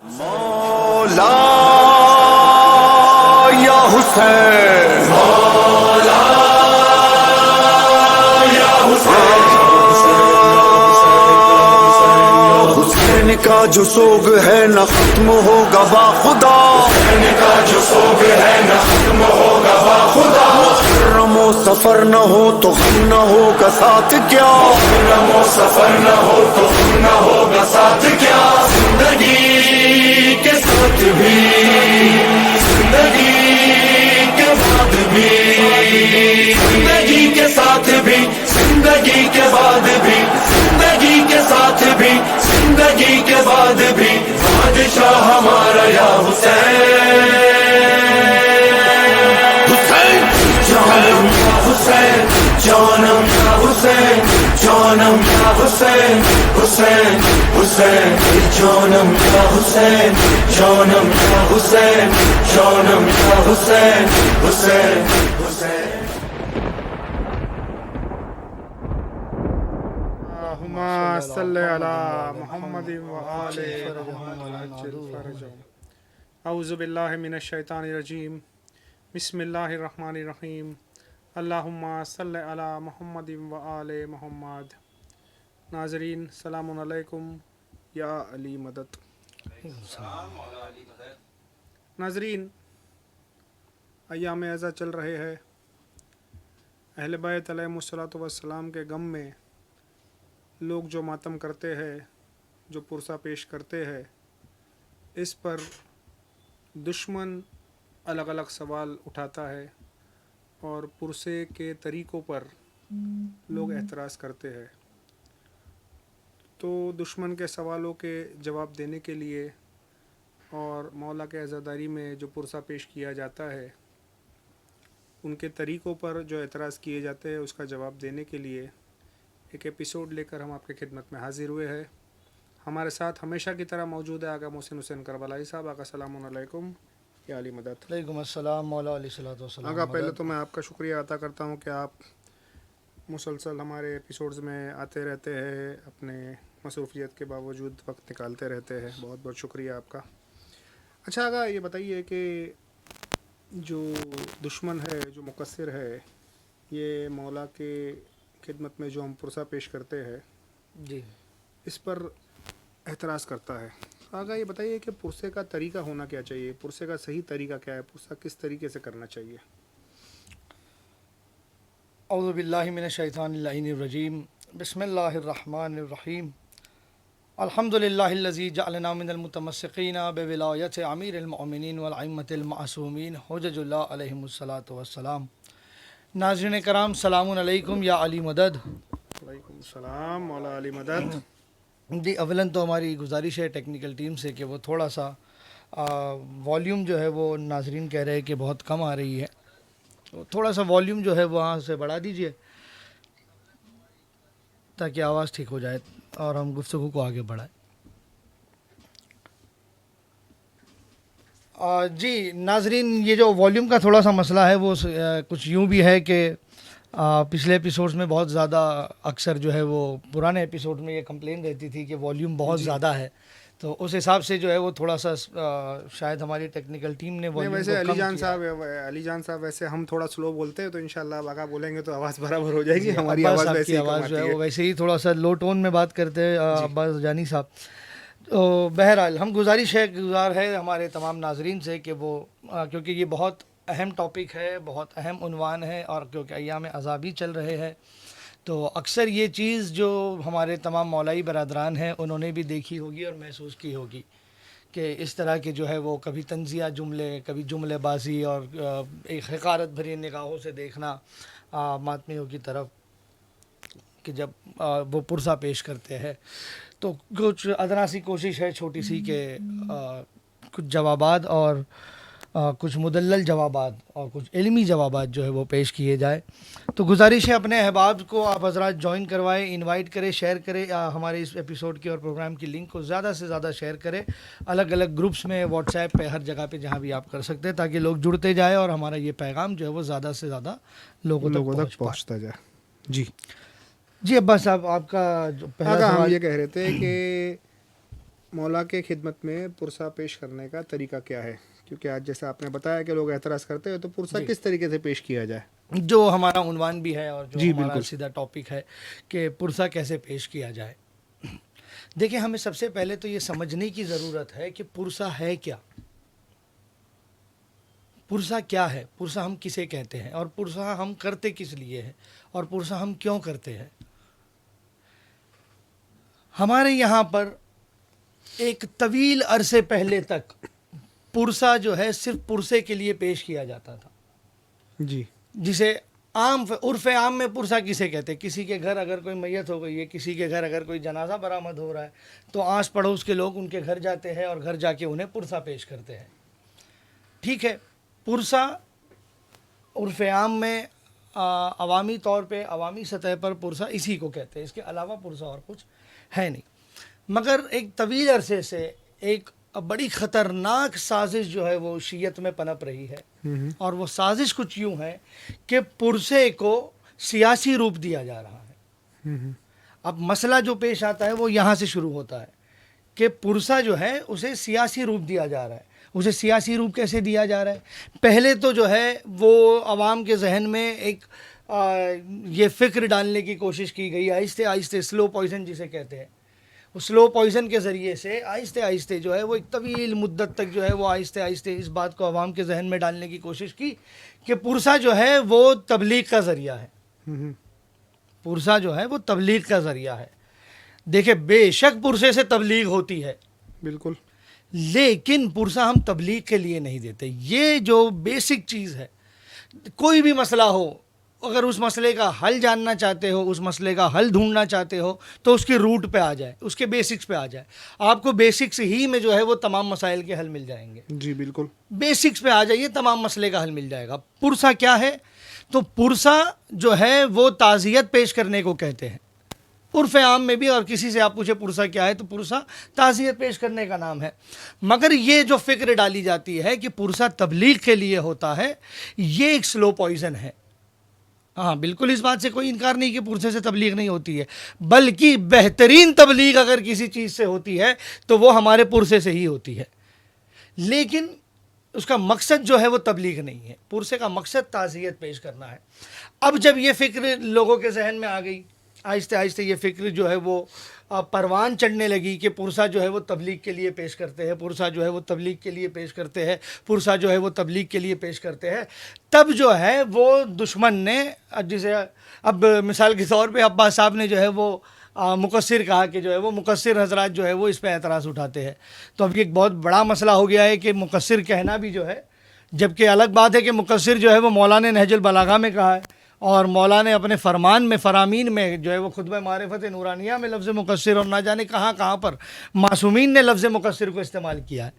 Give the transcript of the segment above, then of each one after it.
مولا یا حسین، مولا یا حسین، حسین کا جو سوگ ہے نہ ختم ہوگا با خدا، حسین کا جو سوگ ہے نہ ختم ہوگا با خدا، محرم و سفر نہ ہو تو غم نہ ہوگا ساتھ کیا، محرم و سفر نہ ہو تو غم نہ ہوگا ساتھ کیا، زندگی کے ساتھ بھی، زندگی کے بعد بھی، زندگی کے ساتھ بھی، زندگی کے بعد بھی، زندگی کے ساتھ بھی، زندگی کے بعد بھی، بادشاہ ہمارا یا حسین، حسین جانم یا حسین، جانم یا حسین، جانم یا حسین، حسین حسین جانم یا حسین، جانم یا حسین، جانم یا حسین، حسین حسین۔ اللهم صل على محمد وآل محمد عجل فرجهم۔ اعوذ باللہ من الشیطان الرجیم، بسم اللہ الرحمن الرحیم، اللہم صل علی محمد وآل محمد۔ ناظرین السلام علیکم یا علی مدد۔ ناظرین، ایام اعزا چل رہے ہیں، اہل بیت علیہم الصلوۃ والسلام کے غم میں لوگ جو ماتم کرتے ہیں، جو پرسہ پیش کرتے ہیں، اس پر دشمن الگ الگ سوال اٹھاتا ہے اور پرسے کے طریقوں پر لوگ اعتراض کرتے ہیں۔ تو دشمن کے سوالوں کے جواب دینے کے لیے اور مولا کے عزاداری میں جو پرسہ پیش کیا جاتا ہے، ان کے طریقوں پر جو اعتراض کیے جاتے ہیں، اس کا جواب دینے کے لیے ایک ایپیسوڈ لے کر ہم آپ کی خدمت میں حاضر ہوئے ہیں۔ ہمارے ساتھ ہمیشہ کی طرح موجود ہے آقا محسن حسین کربلائی صاحب۔ آقا السلام علیکم یا علی مدد۔ وعلیکم السلام مولا علیہ الصلوۃ والسلام۔ آقا پہلے تو میں آپ کا شکریہ ادا کرتا ہوں کہ آپ مسلسل ہمارے ایپیسوڈز میں آتے رہتے ہیں، اپنے مصروفیت کے باوجود وقت نکالتے رہتے ہیں، بہت بہت شکریہ آپ کا۔ اچھا آقا یہ بتائیے کہ جو دشمن ہے، جو مقصر ہے، یہ مولا کے خدمت میں جو ہم پرسہ پیش کرتے ہیں، جی، اس پر اعتراض کرتا ہے۔ آقا یہ بتائیے کہ پرسے کا طریقہ ہونا کیا چاہیے، پرسے کا صحیح طریقہ کیا ہے، پرسہ کس طریقے سے کرنا چاہیے؟ اعوذ باللہ من الشیطان اللعین الرجیم، بسم اللہ الرحمن الرحیم، الحمد للہ الذی جعلنا من المتمسقین بولایت امیر المؤمنین والائمۃ المعصومین حجج اللہ علیہم الصلاۃ والسلام۔ ناظرین کرام، سلام علیکم یا علی مدد۔ وعلیکم السلام مولا علی مدد۔ جی، اولاً تو ہماری گزارش ہے ٹیکنیکل ٹیم سے کہ وہ تھوڑا سا والیوم جو ہے وہ ناظرین کہہ رہے ہیں کہ بہت کم آ رہی ہے، تھوڑا سا والیوم جو ہے وہاں سے بڑھا دیجئے تاکہ آواز ٹھیک ہو جائے اور ہم گفتگو کو آگے بڑھائیں۔ جی ناظرین، یہ جو والیوم کا تھوڑا سا مسئلہ ہے وہ کچھ یوں بھی ہے کہ پچھلے ایپیسوڈز میں بہت زیادہ اکثر جو ہے وہ پرانے ایپیسوڈ میں یہ کمپلین رہتی تھی کہ والیوم بہت زیادہ ہے، تو اس حساب سے جو ہے وہ تھوڑا سا شاید ہماری ٹیکنیکل ٹیم نے والیوم ویسے کو علی کم جان کیا۔ صاحب ویسے ہم تھوڑا سلو بولتے ہیں، تو انشاءاللہ اب آقا بولیں گے تو آواز برابر ہو جائے گی۔ ہماری عباس آواز صاحب ویسے کی ہی کم آواز جو آتی ہے ہے۔ وہ ویسے ہی تھوڑا سا لو ٹون میں بات کرتے ہیں عباس جانی صاحب۔ تو بہرحال ہم گزار ہے ہمارے تمام ناظرین سے کہ وہ کیونکہ یہ بہت اہم ٹاپک ہے، بہت اہم عنوان ہے، اور کیونکہ ایام عذابی چل رہے ہیں تو اکثر یہ چیز جو ہمارے تمام مولائی برادران ہیں انہوں نے بھی دیکھی ہوگی اور محسوس کی ہوگی کہ اس طرح کے جو ہے وہ کبھی طنزیہ جملے، کبھی جملے بازی اور ایک حقارت بھری نگاہوں سے دیکھنا ماتمیوں کی طرف کہ جب وہ پرسہ پیش کرتے ہیں، تو کچھ ادنا سی کوشش ہے چھوٹی سی کہ کچھ جوابات اور کچھ مدلل جوابات اور کچھ علمی جوابات جو ہے وہ پیش کیے جائے۔ تو گزارش ہے اپنے احباب کو آپ حضرات جوائن کروائیں، انوائٹ کریں، شیئر کریں، ہمارے اس ایپیسوڈ کی اور پروگرام کی لنک کو زیادہ سے زیادہ شیئر کریں، الگ الگ گروپس میں، واٹس ایپ پہ، ہر جگہ پہ جہاں بھی آپ کر سکتے ہیں، تاکہ لوگ جڑتے جائیں اور ہمارا یہ پیغام جو ہے وہ زیادہ سے زیادہ لوگوں تک پہنچتا جائے۔ جی جی عباس صاحب، آپ کا جو پہلا آقا ہم سوال۔ یہ کہہ رہے تھے کہ مولا کے خدمت میں پرسہ پیش کرنے کا طریقہ کیا ہے؟ کیونکہ آج جیسے آپ نے بتایا کہ لوگ اعتراض کرتے ہیں، تو پرسہ کس طریقے سے پیش کیا جائے؟ جو ہمارا عنوان بھی ہے اور جو جی ہمارا بالکل سیدھا ٹاپک ہے کہ پرسہ کیسے پیش کیا جائے. دیکھیں، ہمیں سب سے پہلے تو یہ سمجھنے کی ضرورت ہے کہ پرسہ ہے کیا. پرسہ کیا ہے، پرسہ ہم کسے کہتے ہیں، اور پرسہ ہم کرتے کس لیے ہیں، اور پرسہ ہم کیوں کرتے ہیں. ہمارے یہاں پر ایک طویل عرصے پہلے تک پرسہ جو ہے صرف پرسے کے لیے پیش کیا جاتا تھا. جی جسے عرف عام میں پرسہ کسے کہتے ہیں؟ کسی کے گھر اگر کوئی میت ہو گئی ہے، کسی کے گھر اگر کوئی جنازہ برآمد ہو رہا ہے، تو آس پڑوس کے لوگ ان کے گھر جاتے ہیں اور گھر جا کے انہیں پرسہ پیش کرتے ہیں. ٹھیک ہے، پرسہ عرف عام میں عوامی طور پہ، عوامی سطح پر پرسہ اسی کو کہتے ہیں. اس کے علاوہ پرسہ اور کچھ ہے نہیں. مگر ایک طویل عرصے سے ایک بڑی خطرناک سازش جو ہے وہ شیعت میں پنپ رہی ہے، اور وہ سازش کچھ یوں ہے کہ پرسے کو سیاسی روپ دیا جا رہا ہے. اب مسئلہ جو پیش آتا ہے وہ یہاں سے شروع ہوتا ہے کہ پرسہ جو ہے اسے سیاسی روپ دیا جا رہا ہے. اسے سیاسی روپ کیسے دیا جا رہا ہے؟ پہلے تو جو ہے وہ عوام کے ذہن میں ایک یہ فکر ڈالنے کی کوشش کی گئی، آہستہ آہستہ سلو پوائزن جسے کہتے ہیں، اس سلو پوائزن کے ذریعے سے آہستہ آہستہ جو ہے وہ ایک طویل مدت تک جو ہے وہ آہستہ آہستہ اس بات کو عوام کے ذہن میں ڈالنے کی کوشش کی کہ پرسہ جو ہے وہ تبلیغ کا ذریعہ ہے. پرسہ جو ہے وہ تبلیغ کا ذریعہ ہے. دیکھیں، بے شک پرسے سے تبلیغ ہوتی ہے، بالکل، لیکن پرسہ ہم تبلیغ کے لیے نہیں دیتے. یہ جو بیسک چیز ہے، کوئی بھی مسئلہ ہو، اگر اس مسئلے کا حل جاننا چاہتے ہو، اس مسئلے کا حل ڈھونڈنا چاہتے ہو، تو اس کی روٹ پہ آ جائے، اس کے بیسکس پہ آ جائے. آپ کو بیسکس ہی میں جو ہے وہ تمام مسائل کے حل مل جائیں گے. جی بالکل، بیسکس پہ آ جائیے، تمام مسئلے کا حل مل جائے گا. پرسہ کیا ہے؟ تو پرسہ جو ہے وہ تعزیت پیش کرنے کو کہتے ہیں. عرف عام میں بھی، اور کسی سے آپ پوچھے پرسہ کیا ہے تو پرسہ تعزیت پیش کرنے کا نام ہے. مگر یہ جو فکر ڈالی جاتی ہے کہ پرسہ تبلیغ کے لیے ہوتا ہے، یہ ایک سلو پوائزن ہے. ہاں بالکل، اس بات سے کوئی انکار نہیں کہ پرسے سے تبلیغ نہیں ہوتی ہے، بلکہ بہترین تبلیغ اگر کسی چیز سے ہوتی ہے تو وہ ہمارے پرسے سے ہی ہوتی ہے. لیکن اس کا مقصد جو ہے وہ تبلیغ نہیں ہے. پرسے کا مقصد تعزیت پیش کرنا ہے. اب جب یہ فکر لوگوں کے ذہن میں آ گئی، آہستہ آہستہ یہ فکر جو ہے وہ پروان چڑھنے لگی کہ پرسہ جو ہے وہ تبلیغ کے لیے پیش کرتے ہیں، پرسہ جو ہے وہ تبلیغ کے لیے پیش کرتے ہیں، پرسہ جو ہے وہ تبلیغ کے لیے پیش کرتے ہیں. تب جو ہے وہ دشمن نے، جسے اب مثال کے طور پہ عباس صاحب نے جو ہے وہ مقصر کہا کہ جو ہے وہ مقصر حضرات جو ہے وہ اس پہ اعتراض اٹھاتے ہیں. تو اب یہ ایک بہت بڑا مسئلہ ہو گیا ہے کہ مقصر کہنا بھی جو ہے، جبکہ الگ بات ہے کہ مقصر جو ہے وہ مولا نے نہج البلاغہ میں کہا ہے، اور مولا نے اپنے فرمان میں، فرامین میں جو ہے وہ خطبہ معرفت نورانیہ میں لفظ مقصر، اور نہ جانے کہاں کہاں پر معصومین نے لفظ مقصر کو استعمال کیا ہے.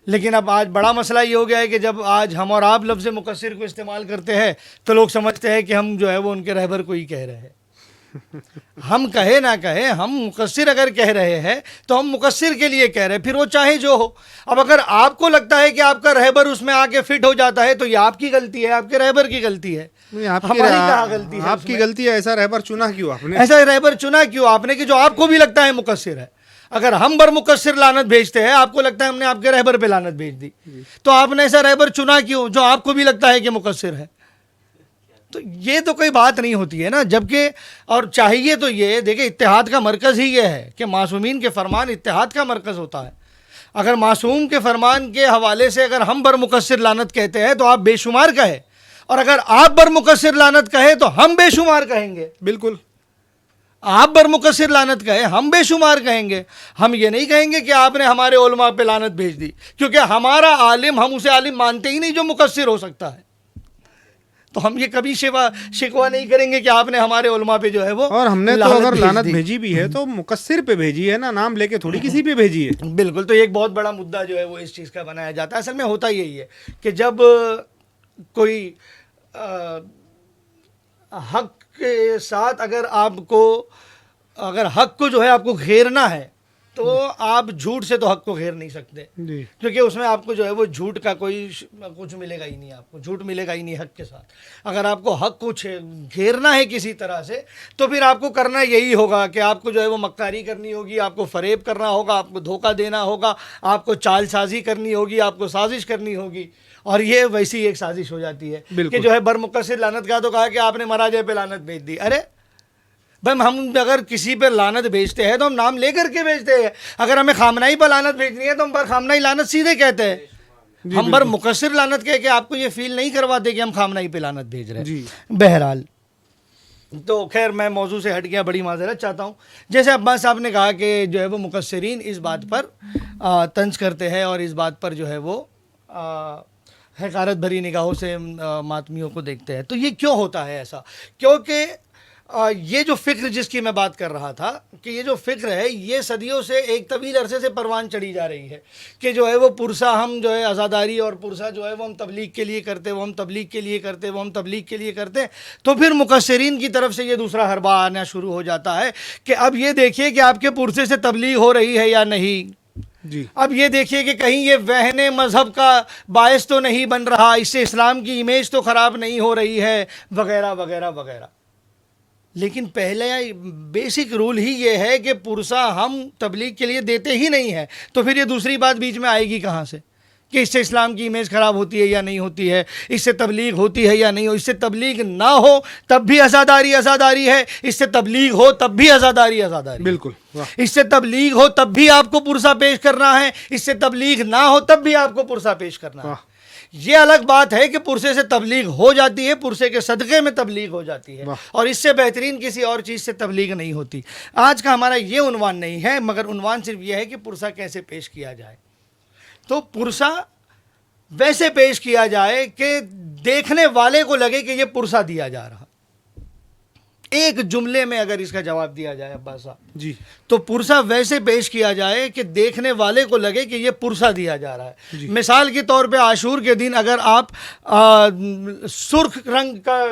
لیکن اب آج بڑا مسئلہ یہ ہو گیا ہے کہ جب آج ہم اور آپ لفظ مقصر کو استعمال کرتے ہیں تو لوگ سمجھتے ہیں کہ ہم جو ہے وہ ان کے رہبر کو ہی کہہ رہے ہیں. ہم کہے نہ کہے، ہم مقصر اگر کہہ رہے ہیں تو ہم مقصر کے لیے کہہ رہے ہیں، پھر وہ چاہے جو ہو. اب اگر آپ کو لگتا ہے کہ آپ کا رہبر اس میں آ کے فٹ ہو جاتا ہے تو یہ آپ کی غلطی ہے، آپ کے رہبر کی غلطی ہے. ہماری کہاں غلطی ہے؟ آپ کی غلطی ہے. ایسا رہبر چنا کیوں آپ نے؟ ایسا رہبر چنا کیوں آپ نے کہ جو آپ کو بھی لگتا ہے مقصر ہے؟ اگر ہم بر مقصر لعنت بھیجتے ہیں، آپ کو لگتا ہے ہم نے آپ کے رہبر پہ لعنت بھیج دی، تو آپ نے ایسا رہبر چنا کیوں جو آپ کو بھی لگتا ہے کہ مقصر ہے؟ تو یہ تو کوئی بات نہیں ہوتی ہے نا. جبکہ اور چاہیے تو یہ دیکھیں، اتحاد کا مرکز ہی یہ ہے کہ معصومین کے فرمان اتحاد کا مرکز ہوتا ہے. اگر معصوم کے فرمان کے حوالے سے اگر ہم بر مقصر لعنت کہتے ہیں تو آپ بے شمار کہے، اور اگر آپ بر مقصر لعنت کہے تو ہم بے شمار کہیں گے. بالکل، آپ بر مقصر لعنت کہے، ہم بے شمار کہیں گے. ہم یہ نہیں کہیں گے کہ آپ نے ہمارے علماء پہ لعنت بھیج دی، کیونکہ ہمارا عالم، ہم اسے عالم مانتے ہی نہیں جو مقصر ہو سکتا ہے. تو ہم یہ کبھی شکوہ نہیں کریں گے کہ آپ نے ہمارے علماء پہ جو ہے وہ، اور ہم نے تو اگر لعنت بھیجی بھی ہے تو مقصر پہ بھیجی ہے نا، نام لے کے تھوڑی کسی پہ بھیجی ہے. بالکل. تو ایک بہت بڑا مدعا جو ہے وہ اس چیز کا بنایا جاتا ہے. اصل میں ہوتا یہی ہے کہ جب کوئی حق کے ساتھ اگر حق کو جو ہے آپ کو گھیرنا ہے، تو آپ جھوٹ سے تو حق کو گھیر نہیں سکتے، جی کیونکہ اس میں آپ کو جو ہے وہ جھوٹ کا کوئی کچھ ملے گا ہی نہیں، آپ کو جھوٹ ملے گا ہی نہیں حق کے ساتھ۔ اگر آپ کو حق کو گھیرنا ہے کسی طرح سے تو پھر آپ کو کرنا یہی ہوگا کہ آپ کو جو ہے وہ مکاری کرنی ہوگی، آپ کو فریب کرنا ہوگا، آپ کو دھوکہ دینا ہوگا، آپ کو چال سازی کرنی ہوگی، آپ کو سازش کرنی ہوگی، اور یہ ویسی ایک سازش ہو جاتی ہے کہ جو ہے برمقصد لعنت کا تو کہا کہ آپ نے مہاراجے پہ لعنت بھیج دی۔ ارے بھائی ہم اگر کسی پہ لعنت بھیجتے ہیں تو ہم نام لے کر کے بھیجتے ہیں، اگر ہمیں خامنائی پہ لعنت بھیجنی ہے تو ہم پر خامنائی لعنت سیدھے کہتے ہیں، ہم پر مقصر لعنت کہہ کے آپ کو یہ فیل نہیں کرواتے کہ ہم خامنائی پہ لعنت بھیج رہے ہیں۔ بہرحال تو خیر میں موضوع سے ہٹ گیا، بڑی معذرت چاہتا ہوں۔ جیسے عباس صاحب نے کہا کہ جو ہے وہ مقصرین اس بات پر طنز کرتے ہیں اور اس بات پر جو ہے وہ حقارت بھری نگاہوں سے ماتمیوں کو دیکھتے ہیں، تو یہ کیوں ہوتا ہے ایسا؟ کیونکہ یہ جو فکر جس کی میں بات کر رہا تھا کہ یہ جو فکر ہے یہ صدیوں سے ایک طویل عرصے سے پروان چڑھی جا رہی ہے کہ جو ہے وہ پرسا ہم جو ہے آزاداری اور پرسا جو ہے وہ ہم تبلیغ کے لیے کرتے، وہ ہم تبلیغ کے لیے کرتے، وہ ہم تبلیغ کے لیے کرتے، تو پھر مقصرین کی طرف سے یہ دوسرا حربہ آنا شروع ہو جاتا ہے کہ اب یہ دیکھیے کہ آپ کے پرسے سے تبلیغ ہو رہی ہے یا نہیں، جی اب یہ دیکھیے کہ کہیں یہ وہن مذہب کا باعث تو نہیں بن رہا، اس سے اسلام کی امیج تو خراب نہیں ہو رہی ہے، وغیرہ وغیرہ وغیرہ۔ لیکن پہلے بیسک رول ہی یہ ہے کہ پرسا ہم تبلیغ کے لیے دیتے ہی نہیں ہیں، تو پھر یہ دوسری بات بیچ میں آئے گی کہاں سے کہ اس سے اسلام کی امیج خراب ہوتی ہے یا نہیں ہوتی ہے، اس سے تبلیغ ہوتی ہے یا نہیں ہو، اس سے تبلیغ نہ ہو تب بھی عزاداری عزاداری ہے، اس سے تبلیغ ہو تب بھی عزاداری عزاداری، بالکل، اس سے تبلیغ ہو تب بھی آپ کو پرسا پیش کرنا ہے، اس سے تبلیغ نہ ہو تب بھی آپ کو پرسا پیش کرنا ہے۔ یہ الگ بات ہے کہ پرسے سے تبلیغ ہو جاتی ہے، پرسے کے صدقے میں تبلیغ ہو جاتی ہے، اور اس سے بہترین کسی اور چیز سے تبلیغ نہیں ہوتی۔ آج کا ہمارا یہ عنوان نہیں ہے، مگر عنوان صرف یہ ہے کہ پرسا کیسے پیش کیا جائے۔ تو پرسا ویسے پیش کیا جائے کہ دیکھنے والے کو لگے کہ یہ پرسا دیا جا رہا۔ ایک جملے میں اگر اس کا جواب دیا جائے عباس صاحب جی تو پرسا ویسے پیش کیا جائے کہ دیکھنے والے کو لگے کہ یہ پرسا دیا جا رہا ہے۔ مثال کے طور پہ عاشور کے دن اگر آپ سرخ رنگ کا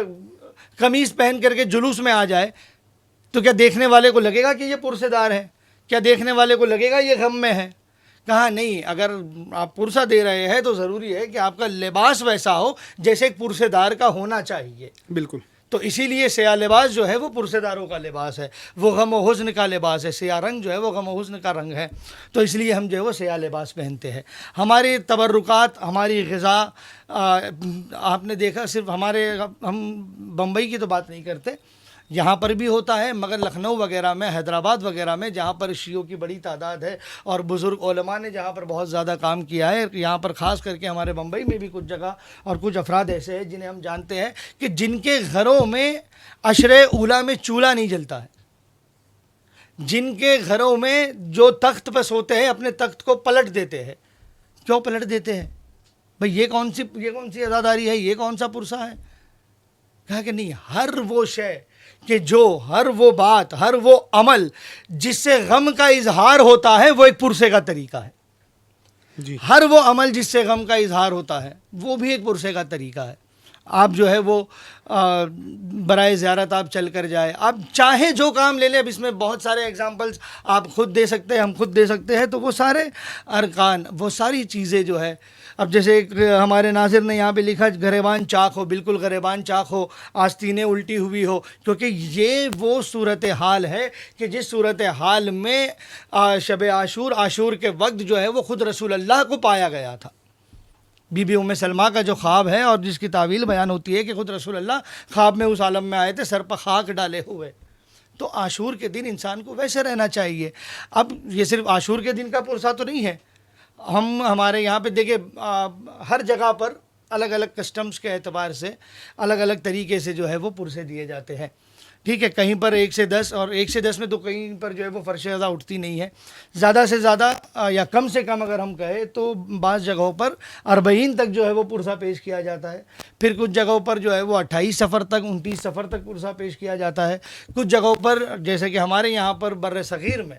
قمیص پہن کر کے جلوس میں آ جائے تو کیا دیکھنے والے کو لگے گا کہ یہ پرسے دار ہے؟ کیا دیکھنے والے کو لگے گا یہ غم میں ہے؟ کہا نہیں، اگر آپ پرسا دے رہے ہیں تو ضروری ہے کہ آپ کا لباس ویسا ہو جیسے ایک پرسے دار کا ہونا چاہیے۔ بالکل، تو اسی لیے سیاہ لباس جو ہے وہ پرسے داروں کا لباس ہے، وہ غم و حزن کا لباس ہے، سیاہ رنگ جو ہے وہ غم و حزن کا رنگ ہے، تو اس لیے ہم جو ہے وہ سیاہ لباس پہنتے ہیں۔ ہمارے تبرکات، ہماری غذا، آپ نے دیکھا صرف ہم بمبئی کی تو بات نہیں کرتے، یہاں پر بھی ہوتا ہے، مگر لکھنؤ وغیرہ میں، حیدرآباد وغیرہ میں جہاں پر شیعوں کی بڑی تعداد ہے اور بزرگ علماء نے جہاں پر بہت زیادہ کام کیا ہے، یہاں پر خاص کر کے ہمارے بمبئی میں بھی کچھ جگہ اور کچھ افراد ایسے ہیں جنہیں ہم جانتے ہیں کہ جن کے گھروں میں عشر اولیٰ میں چولہا نہیں جلتا ہے، جن کے گھروں میں جو تخت پہ سوتے ہیں اپنے تخت کو پلٹ دیتے ہیں۔ کیوں پلٹ دیتے ہیں بھئی؟ یہ کون سی عزاداری ہے؟ یہ کون سا پرسا ہے؟ کہا کہ نہیں، ہر وہ شے کہ جو ہر وہ بات، ہر وہ عمل جس سے غم کا اظہار ہوتا ہے وہ ایک پرسے کا طریقہ ہے۔ جی ہر وہ عمل جس سے غم کا اظہار ہوتا ہے وہ بھی ایک پرسے کا طریقہ ہے۔ آپ جو ہے وہ برائے زیارت آپ چل کر جائے، آپ چاہے جو کام لے لیں، اب اس میں بہت سارے اگزامپلس آپ خود دے سکتے ہیں، ہم خود دے سکتے ہیں، تو وہ سارے ارکان، وہ ساری چیزیں جو ہے، اب جیسے ایک ہمارے ناظر نے یہاں پہ لکھا گریبان چاک ہو، بالکل گریبان چاک ہو، آستینیں الٹی ہوئی ہو، کیونکہ یہ وہ صورتحال ہے کہ جس صورتحال میں شب عاشور کے وقت جو ہے وہ خود رسول اللہ کو پایا گیا تھا۔ بی بی ام سلمہ کا جو خواب ہے اور جس کی تعویل بیان ہوتی ہے کہ خود رسول اللہ خواب میں اس عالم میں آئے تھے سر پر خاک ڈالے ہوئے، تو عاشور کے دن انسان کو ویسے رہنا چاہیے۔ اب یہ صرف عاشور کے دن کا پرسا تو نہیں ہے، ہمارے یہاں پہ دیکھیں ہر جگہ پر الگ الگ کسٹمز کے اعتبار سے الگ الگ طریقے سے جو ہے وہ پرسے دیے جاتے ہیں، ٹھیک ہے، کہیں پر 1 سے 10 اور 1 سے 10 میں تو کہیں پر جو ہے وہ فرش ادا اٹھتی نہیں ہے، زیادہ سے زیادہ یا کم سے کم اگر ہم کہیں تو بعض جگہوں پر 40 تک جو ہے وہ پرسا پیش کیا جاتا ہے، پھر کچھ جگہوں پر جو ہے وہ 28 سفر تک 29 سفر تک پرسا پیش کیا جاتا ہے، کچھ جگہوں پر جیسے کہ ہمارے یہاں پر بر صغیر میں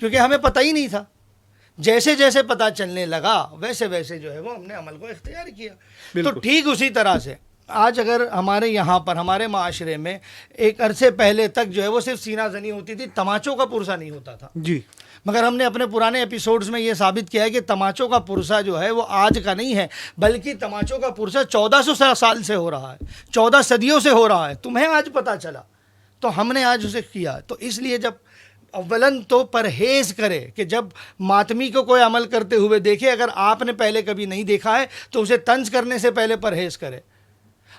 کیونکہ ہمیں پتہ ہی نہیں تھا. جیسے جیسے پتہ چلنے لگا ویسے ویسے جو ہے وہ ہم نے عمل کو اختیار کیا. تو ٹھیک اسی طرح سے آج اگر ہمارے یہاں پر ہمارے معاشرے میں ایک عرصے پہلے تک جو ہے وہ صرف سینہ زنی ہوتی تھی, تماچوں کا پرسہ نہیں ہوتا تھا. جی. مگر ہم نے اپنے پرانے ایپیسوڈز میں یہ ثابت کیا ہے کہ تماچوں کا پرسہ جو ہے وہ آج کا نہیں ہے, بلکہ تماچوں کا پرسہ 1400 سال سے ہو رہا ہے, 14 صدیوں سے ہو رہا ہے. تمہیں آج پتہ چلا تو ہم نے آج اسے کیا. تو اس لیے جب اولاً تو پرہیز کرے کہ جب ماتمی کو کوئی عمل کرتے ہوئے دیکھے, اگر آپ نے پہلے کبھی نہیں دیکھا ہے تو اسے طنز کرنے سے پہلے پرہیز کرے.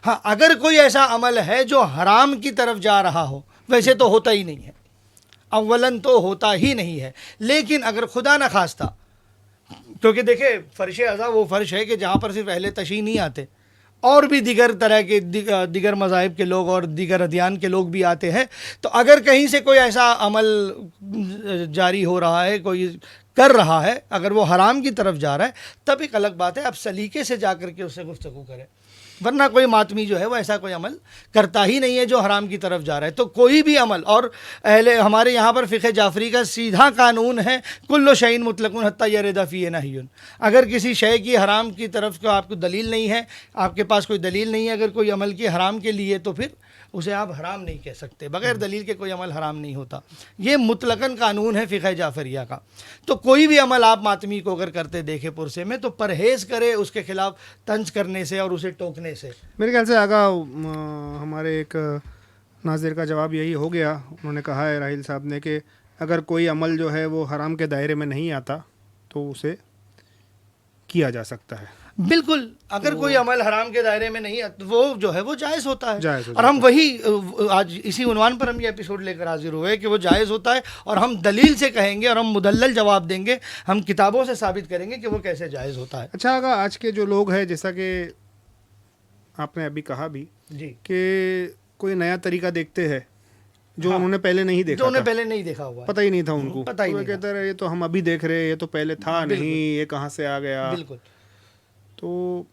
ہاں, اگر کوئی ایسا عمل ہے جو حرام کی طرف جا رہا ہو, ویسے تو ہوتا ہی نہیں ہے, اولاً تو ہوتا ہی نہیں ہے. لیکن اگر خدا نہ خواستہ, کیونکہ دیکھیں فرش اعضا وہ فرش ہے کہ جہاں پر صرف اہل تشیع نہیں آتے, اور بھی دیگر طرح کے دیگر مذاہب کے لوگ اور دیگر ادیان کے لوگ بھی آتے ہیں. تو اگر کہیں سے کوئی ایسا عمل جاری ہو رہا ہے, کوئی کر رہا ہے, اگر وہ حرام کی طرف جا رہا ہے, تب ایک الگ بات ہے, آپ سلیقے سے جا کر کے اس سے گفتگو کریں. ورنہ کوئی ماتمی جو ہے وہ ایسا کوئی عمل کرتا ہی نہیں ہے جو حرام کی طرف جا رہا ہے. تو کوئی بھی عمل, اور ہمارے یہاں پر فقہ جعفری کا سیدھا قانون ہے, کل شیء مطلق حتی یرد فیہ نہی. اگر کسی شے کی حرام کی طرف کو آپ کو دلیل نہیں ہے, آپ کے پاس کوئی دلیل نہیں ہے اگر کوئی عمل کی حرام کے لیے, تو پھر اسے آپ حرام نہیں کہہ سکتے. بغیر دلیل کے کوئی عمل حرام نہیں ہوتا. یہ مطلقاً قانون ہے فقہ جعفریہ کا. تو کوئی بھی عمل آپ ماتمی کو اگر کرتے دیکھے پرسے میں, تو پرہیز کرے اس کے خلاف طنز کرنے سے اور اسے ٹوکنے سے. میرے خیال سے آگا ہمارے ایک ناظر کا جواب یہی ہو گیا. انہوں نے کہا ہے راحیل صاحب نے کہ اگر کوئی عمل جو ہے وہ حرام کے دائرے میں نہیں آتا تو اسے کیا جا سکتا ہے. بالکل, اگر کوئی عمل حرام کے دائرے میں نہیں آتا وہ جو ہے وہ جائز ہوتا ہے. اور ہم وہی آج اسی عنوان پر ہم یہ ایپیسوڈ لے کر حاضر ہوئے کہ وہ جائز ہوتا ہے, اور ہم دلیل سے کہیں گے اور ہم مدلل جواب دیں گے, ہم کتابوں سے ثابت کریں گے کہ وہ کیسے جائز ہوتا ہے. اچھا آگا, آج کے جو لوگ ہیں, جیسا کہ آپ نے ابھی کہا بھی جی کہ کوئی نیا طریقہ دیکھتے ہیں جو انہوں نے پہلے نہیں دیکھا, جو انہیں پہلے نہیں دیکھا ہوا, پتہ ہی نہیں تھا ان کو, پتہ ہی نہیں, کہتے رہے یہ تو ہم ابھی دیکھ رہے ہیں, یہ تو پہلے تھا نہیں, یہ کہاں سے آ گیا. بالکل. تو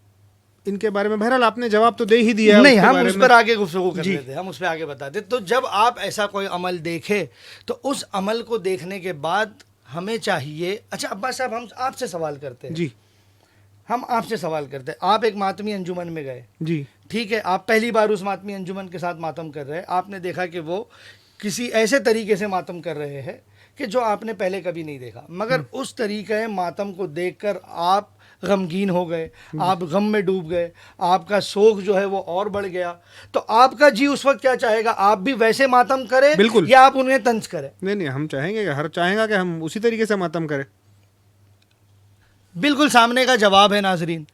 ان کے بارے میں بہرحال آپ نے جواب تو دے ہی دیا. نہیں, ہم اس پر آگے گفتگو کر رہے تھے, ہم اس پہ آگے بتاتے. تو جب آپ ایسا کوئی عمل دیکھے تو اس عمل کو دیکھنے کے بعد ہمیں چاہیے. اچھا عباس صاحب, ہم آپ سے سوال کرتے ہیں. جی, ہم آپ سے سوال کرتے ہیں. آپ ایک ماتمی انجمن میں گئے, جی ٹھیک ہے, آپ پہلی بار اس ماتمی انجمن کے ساتھ ماتم کر رہے ہیں, آپ نے دیکھا کہ وہ کسی ایسے طریقے سے ماتم کر رہے ہیں کہ جو آپ نے پہلے کبھی نہیں دیکھا, مگر اس طریقے ماتم کو دیکھ کر آپ غمگین ہو گئے, آپ غم میں ڈوب گئے, آپ کا سوگ جو ہے وہ اور بڑھ گیا, تو آپ کا جی اس وقت کیا چاہے گا؟ آپ بھی ویسے ماتم کریں بالکل, یا آپ انہیں طنز کریں؟ نہیں, ہم چاہیں گے, ہر چاہیں گا کہ ہم اسی طریقے سے ماتم کریں. بالکل سامنے کا جواب ہے ناظرین.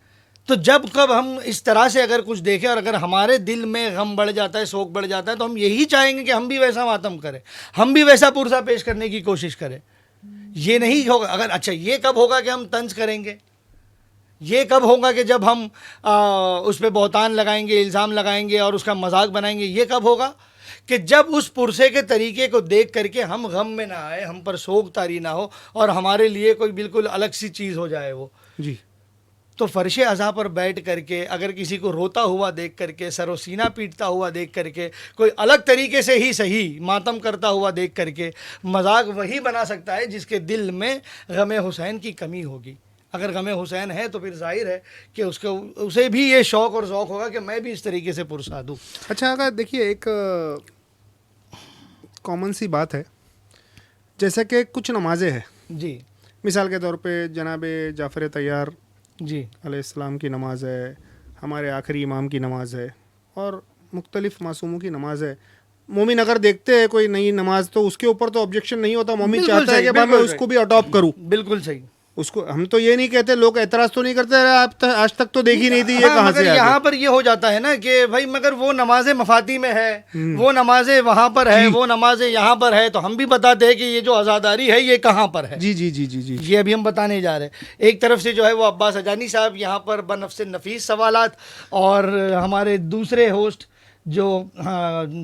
تو جب کب ہم اس طرح سے اگر کچھ دیکھیں اور اگر ہمارے دل میں غم بڑھ جاتا ہے, سوگ بڑھ جاتا ہے, تو ہم یہی چاہیں گے کہ ہم بھی ویسا ماتم کریں, ہم بھی ویسا پرسہ پیش کرنے کی کوشش کریں. یہ نہیں ہوگا اگر, اچھا یہ کب ہوگا کہ ہم طنز کریں گے؟ یہ کب ہوگا کہ جب ہم اس پہ بہتان لگائیں گے, الزام لگائیں گے اور اس کا مذاق بنائیں گے؟ یہ کب ہوگا کہ جب اس پرسے کے طریقے کو دیکھ کر کے ہم غم میں نہ آئے, ہم پر سوگ طاری نہ ہو اور ہمارے لیے کوئی بالکل الگ سی چیز ہو جائے وہ. جی. تو فرش اعضا پر بیٹھ کر کے اگر کسی کو روتا ہوا دیکھ کر کے, سر و سینہ پیٹتا ہوا دیکھ کر کے, کوئی الگ طریقے سے ہی صحیح ماتم کرتا ہوا دیکھ کر کے, مذاق وہی بنا سکتا ہے جس کے دل میں غم حسین کی کمی ہوگی. اگر غم حسین ہے تو پھر ظاہر ہے کہ اسے بھی یہ شوق اور ذوق ہوگا کہ میں بھی اس طریقے سے پرسا دوں. اچھا اگر دیکھیے, ایک کامن سی بات ہے, جیسا کہ کچھ نمازیں ہیں, جی مثال کے طور پہ جناب جعفر طیار جی علیہ السلام کی نماز ہے, ہمارے آخری امام کی نماز ہے, اور مختلف معصوموں کی نماز ہے. مومن اگر دیکھتے ہیں کوئی نئی نماز تو اس کے اوپر تو آبجیکشن نہیں ہوتا, مومن چاہتا ہے کہ میں اس کو بھی اڈاپٹ کروں. بالکل صحیح. اس کو ہم تو یہ نہیں کہتے, لوگ اعتراض تو نہیں کرتے آپ آج تک تو دیکھی نہیں تھی, یہ کہاں سے یہاں پر یہ ہو جاتا ہے نا کہ بھائی مگر وہ نماز مفاتی میں ہے, وہ نمازیں وہاں پر ہے, وہ نمازیں یہاں پر ہے, تو ہم بھی بتاتے ہیں کہ یہ جو عزاداری ہے یہ کہاں پر ہے. جی جی جی جی جی یہ ابھی ہم بتانے جا رہے ہیں. ایک طرف سے جو ہے وہ عباس اجانی صاحب یہاں پر بنفس نفیس سوالات, اور ہمارے دوسرے ہوسٹ جو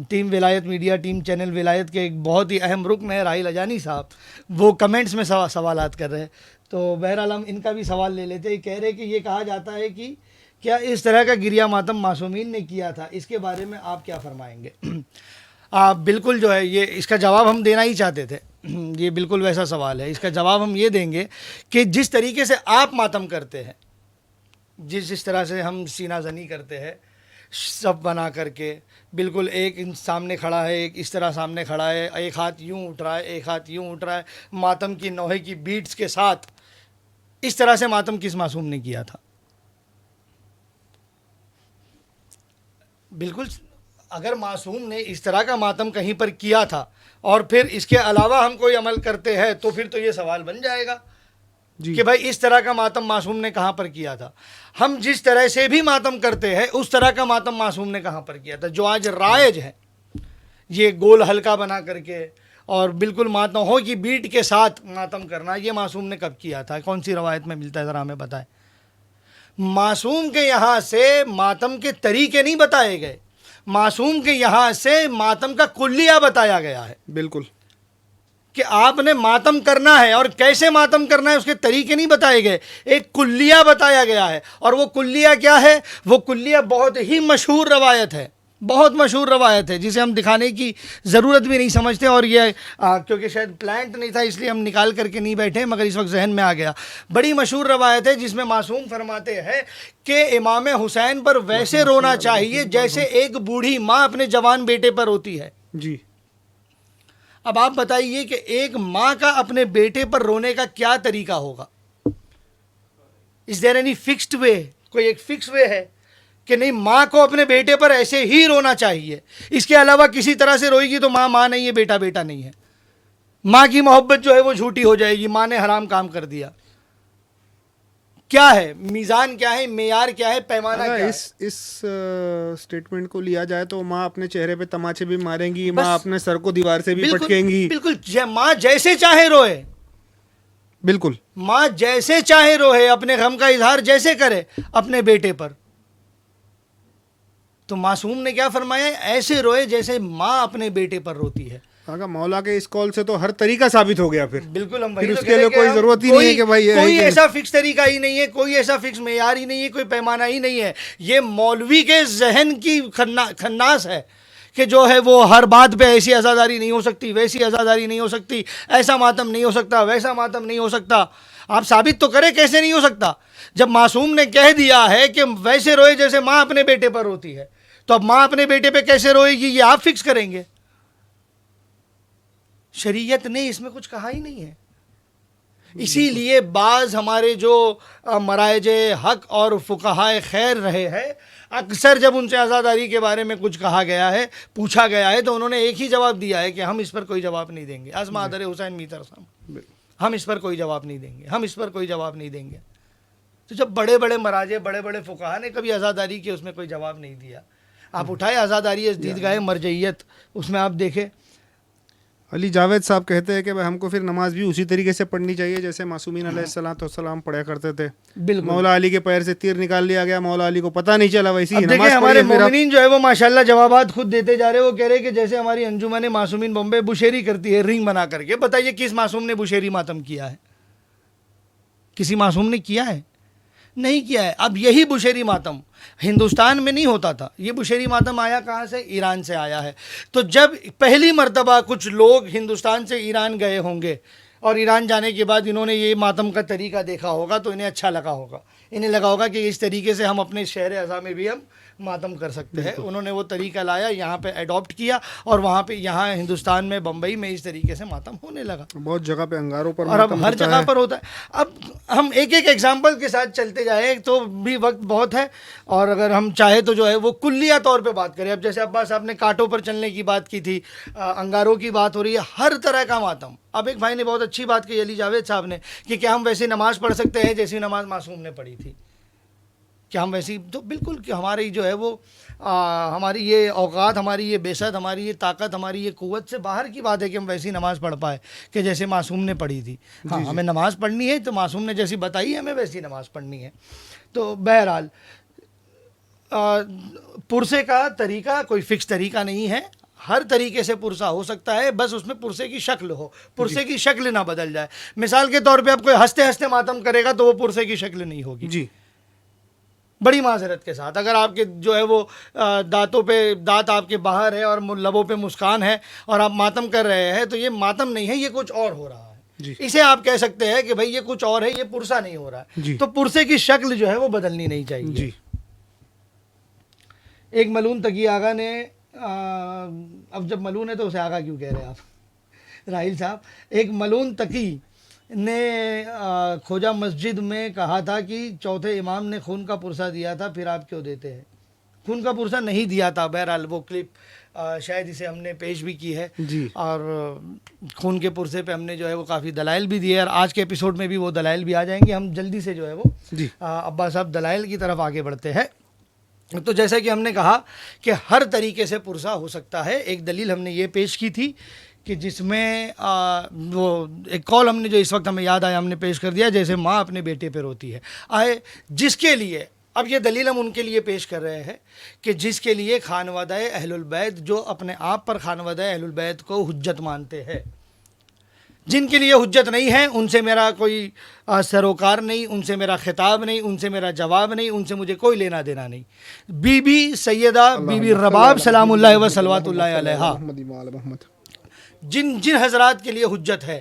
ٹیم ولایت میڈیا, ٹیم چینل ولایت کے ایک بہت ہی اہم رکن ہے راحیل اجانی صاحب, وہ کمنٹس میں سوالات کر رہے ہیں. تو بہرحال ہم ان کا بھی سوال لے لیتے ہیں. کہہ رہے کہ یہ کہا جاتا ہے کہ کیا اس طرح کا گریہ ماتم معصومین نے کیا تھا, اس کے بارے میں آپ کیا فرمائیں گے؟ بالکل جو ہے یہ اس کا جواب ہم دینا ہی چاہتے تھے. یہ بالکل ویسا سوال ہے. اس کا جواب ہم یہ دیں گے کہ جس طریقے سے آپ ماتم کرتے ہیں, جس طرح سے ہم سینہ زنی کرتے ہیں سب بنا کر کے, بالکل ایک سامنے کھڑا ہے, ایک اس طرح سامنے کھڑا ہے, ایک ہاتھ یوں اٹھ رہا ہے, ایک ہاتھ یوں اٹھ رہا ہے, ماتم کی نوحے کی بیٹس کے ساتھ, اس طرح سے ماتم کس معصوم نے کیا تھا؟ بالکل. اگر معصوم نے اس طرح کا ماتم کہیں پر کیا تھا اور پھر اس کے علاوہ ہم کوئی عمل کرتے ہیں تو پھر تو یہ سوال بن جائے گا کہ بھائی اس طرح کا ماتم معصوم نے کہاں پر کیا تھا. ہم جس طرح سے بھی ماتم کرتے ہیں اس طرح کا ماتم معصوم نے کہاں پر کیا تھا؟ جو آج رائج ہے یہ گول حلقہ بنا کر کے اور بالکل ماتموں کی بیٹ کے ساتھ ماتم کرنا, یہ معصوم نے کب کیا تھا؟ کون سی روایت میں ملتا ہے؟ ذرا ہمیں بتائیں. معصوم کے یہاں سے ماتم کے طریقے نہیں بتائے گئے, معصوم کے یہاں سے ماتم کا کلیہ بتایا گیا ہے. بالکل, کہ آپ نے ماتم کرنا ہے اور کیسے ماتم کرنا ہے اس کے طریقے نہیں بتائے گئے, ایک کلیہ بتایا گیا ہے. اور وہ کلیہ کیا ہے؟ وہ کلیہ بہت ہی مشہور روایت ہے, بہت مشہور روایت ہے جسے ہم دکھانے کی ضرورت بھی نہیں سمجھتے. اور یہ کیونکہ شاید پلانٹ نہیں تھا اس لیے ہم نکال کر کے نہیں بیٹھے, مگر اس وقت ذہن میں آ گیا. بڑی مشہور روایت ہے جس میں معصوم فرماتے ہیں کہ امام حسین پر ویسے رونا چاہیے جیسے ایک بوڑھی ماں اپنے جوان بیٹے پر روتی ہے. جی. اب آپ بتائیے کہ ایک ماں کا اپنے بیٹے پر رونے کا کیا طریقہ ہوگا؟ از دیر اینی فکسڈ وے؟ کوئی ایک فکس وے ہے کہ نہیں ماں کو اپنے بیٹے پر ایسے ہی رونا چاہیے, اس کے علاوہ کسی طرح سے روئے گی تو ماں ماں نہیں ہے, بیٹا بیٹا نہیں ہے, ماں کی محبت جو ہے وہ جھوٹی ہو جائے گی, ماں نے حرام کام کر دیا. کیا ہے میزان, کیا ہے معیار, کیا ہے پیمانہ, کیا ہے؟ اس سٹیٹمنٹ کو لیا جائے تو ماں اپنے چہرے پہ تماچے بھی ماریں گی, ماں اپنے سر کو دیوار سے بھی پٹکیں گی. بالکل, ماں جیسے چاہے روئے, بالکل ماں جیسے چاہے روئے, اپنے غم کا اظہار جیسے کرے اپنے بیٹے پر. تو معصوم نے کیا فرمایا؟ ایسے روئے جیسے ماں اپنے بیٹے پر روتی ہے. اگر مولا کے اس قول سے تو ہر طریقہ ثابت ہو گیا. پھر بالکل, ہم پھر اس کے لیے کوئی ضرورت ہی نہیں ہے کہ بھائی کوئی ایسا فکس طریقہ ہی نہیں ہے, کوئی ایسا فکس معیار ہی نہیں ہے, کوئی پیمانہ ہی نہیں ہے. یہ مولوی کے ذہن کی خناس ہے کہ جو ہے وہ ہر بات پہ ایسی عزاداری نہیں ہو سکتی, ویسی عزاداری نہیں ہو سکتی, ایسا ماتم نہیں ہو سکتا, ویسا ماتم نہیں ہو سکتا. آپ ثابت تو کریں کیسے نہیں ہو سکتا. جب معصوم نے کہہ دیا ہے کہ ویسے روئے جیسے ماں اپنے بیٹے پر روتی ہے, تو اب ماں اپنے بیٹے پہ کیسے روئے گی یہ آپ فکس کریں گے. شریعت نے اس میں کچھ کہا ہی نہیں ہے. اسی لیے بعض ہمارے جو مراجع حق اور فقہائے خیر رہے ہیں, اکثر جب ان سے عزاداری کے بارے میں کچھ کہا گیا ہے, پوچھا گیا ہے, تو انہوں نے ایک ہی جواب دیا ہے کہ ہم اس پر کوئی جواب نہیں دیں گے. از مادر حسین میتر صاحب, ہم اس پر کوئی جواب نہیں دیں گے, ہم اس پر کوئی جواب نہیں دیں گے. تو جب بڑے بڑے مراجع, بڑے بڑے فقہا نے کبھی عزاداری کے اس میں کوئی جواب نہیں دیا. آپ اٹھائے عزاداری از دیدگاہ مرجعیت, اس میں آپ دیکھیں علی جاوید صاحب کہتے ہیں کہ ہم کو پھر نماز بھی اسی طریقے سے پڑھنی چاہیے جیسے معصومین علیہ الصلوۃ والسلام پڑھا کرتے تھے. بالکل, مولا علی کے پیر سے تیر نکال لیا گیا, مولا علی کو پتہ نہیں چلا, ویسی ہی نماز. ہمارے مومنین جو ہے وہ ماشاءاللہ جوابات خود دیتے جا رہے ہیں. وہ کہہ رہے کہ جیسے ہماری انجمن معصومین بمبے بشیری کرتی ہے رنگ بنا کر کے. بتائیے کس معصوم نے بشیری ماتم کیا ہے؟ کسی معصوم نے کیا ہے؟ نہیں کیا ہے. اب یہی بشیری ماتم ہندوستان میں نہیں ہوتا تھا. یہ بشیری ماتم آیا کہاں سے؟ ایران سے آیا ہے. تو جب پہلی مرتبہ کچھ لوگ ہندوستان سے ایران گئے ہوں گے اور ایران جانے کے بعد انہوں نے یہ ماتم کا طریقہ دیکھا ہوگا تو انہیں اچھا لگا ہوگا. انہیں لگا ہوگا کہ اس طریقے سے ہم اپنے شہر اعضاء میں بھی ہم ماتم کر سکتے ہیں. انہوں نے وہ طریقہ لایا, یہاں پہ اڈاپٹ کیا, اور وہاں پہ یہاں ہندوستان میں بمبئی میں اس طریقے سے ماتم ہونے لگا. بہت جگہ پہ انگاروں پر اور اب ہر جگہ پر ہوتا ہے. اب ہم ایک ایک ایگزامپل کے ساتھ چلتے جائیں تو بھی وقت بہت ہے, اور اگر ہم چاہے تو جو ہے وہ کلیہ طور پہ بات کریں. اب جیسے عباس صاحب نے کانٹوں پر چلنے کی بات کی تھی, انگاروں کی بات ہو رہی ہے, ہر طرح کا ماتم. اب ایک بھائی نے بہت اچھی بات کی علی جاوید صاحب نے کہ کیا ہم ویسی نماز پڑھ سکتے ہیں جیسی نماز معصوم نے پڑھی تھی؟ کہ ہم ویسی, تو بالکل کہ ہماری جو ہے وہ ہماری یہ اوقات, ہماری یہ بیست, ہماری یہ طاقت, ہماری یہ قوت سے باہر کی بات ہے کہ ہم ویسی نماز پڑھ پائے کہ جیسے معصوم نے پڑھی تھی. ہاں, ہمیں نماز پڑھنی ہے تو معصوم نے جیسی بتائی ہے ہمیں ویسی نماز پڑھنی ہے. تو بہرحال پرسے کا طریقہ کوئی فکس طریقہ نہیں ہے, ہر طریقے سے پرسہ ہو سکتا ہے, بس اس میں پرسے کی شکل ہو, پرسے کی شکل نہ بدل جائے. مثال کے طور پہ اب کوئی ہنستے ہنستے ماتم کرے گا تو وہ پرسے کی شکل نہیں ہوگی. جی, بڑی معذرت کے ساتھ، اگر آپ کے جو ہے وہ دانتوں پہ دانت آپ کے باہر ہے اور لبوں پہ مسکان ہے اور آپ ماتم کر رہے ہیں، تو یہ ماتم نہیں ہے، یہ کچھ اور ہو رہا ہے. جی. اسے آپ کہہ سکتے ہیں کہ بھائی یہ کچھ اور ہے، یہ پرسہ نہیں ہو رہا ہے. جی. تو پرسے کی شکل جو ہے وہ بدلنی نہیں چاہیے. جی. ایک ملون تقی آغا نے اب جب ملون ہے تو اسے آغا کیوں کہہ رہے ہیں آپ راہیل صاحب؟ ایک ملون تقی نے کھوجا مسجد میں کہا تھا کہ چوتھے امام نے خون کا پرسہ دیا تھا، پھر آپ کیوں دیتے ہیں؟ خون کا پرسہ نہیں دیا تھا. بہرحال وہ کلپ شاید اسے ہم نے پیش بھی کی ہے. جی. اور خون کے پرسے پہ ہم نے جو ہے وہ کافی دلائل بھی دیے، اور آج کے ایپیسوڈ میں بھی وہ دلائل بھی آ جائیں گے. ہم جلدی سے جو ہے وہ جی. عباس صاحب دلائل کی طرف آگے بڑھتے ہیں. تو جیسا کہ ہم نے کہا کہ ہر طریقے سے پرسہ ہو سکتا ہے. ایک دلیل ہم نے یہ پیش کی تھی کہ جس میں وہ ایک قول ہم نے جو اس وقت ہمیں یاد آیا ہم نے پیش کر دیا، جیسے ماں اپنے بیٹے پہ روتی ہے. جس کے لیے اب یہ دلیل ہم ان کے لیے پیش کر رہے ہیں کہ جس کے لیے خانوادہ اہل البیت، جو اپنے آپ پر خانوادہ اہل البیت کو حجت مانتے ہیں، جن کے لیے حجت نہیں ہے ان سے میرا کوئی سروکار نہیں، ان سے میرا خطاب نہیں، ان سے میرا جواب نہیں، ان سے مجھے کوئی لینا دینا نہیں. بی بی سیدہ بی بی رباب سلام اللہ و صلوات اللہ علیہا، جن حضرات کے لیے حجت ہے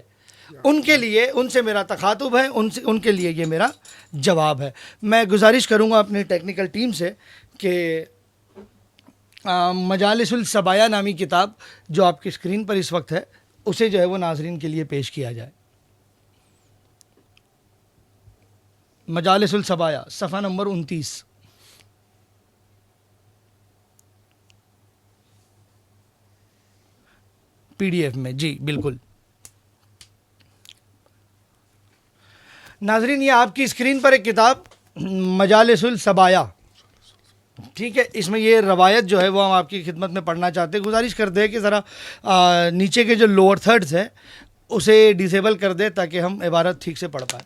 ان کے لیے، ان سے میرا تخاطب ہے، ان کے لیے یہ میرا جواب ہے. میں گزارش کروں گا اپنی ٹیکنیکل ٹیم سے کہ مجالس الصبایا نامی کتاب جو آپ کی اسکرین پر اس وقت ہے اسے جو ہے وہ ناظرین کے لیے پیش کیا جائے. مجالس الصبایا صفحہ نمبر 29. PDF میں. جی بالکل ناظرین، یہ آپ کی اسکرین پر ایک کتاب مجالس الصبایا، ٹھیک ہے، اس میں یہ روایت جو ہے وہ ہم آپ کی خدمت میں پڑھنا چاہتے ہیں. گزارش کر دیں کہ ذرا نیچے کے جو لوور تھرڈز ہیں اسے ڈسیبل کر دیں تاکہ ہم عبارت ٹھیک سے پڑھ پائیں.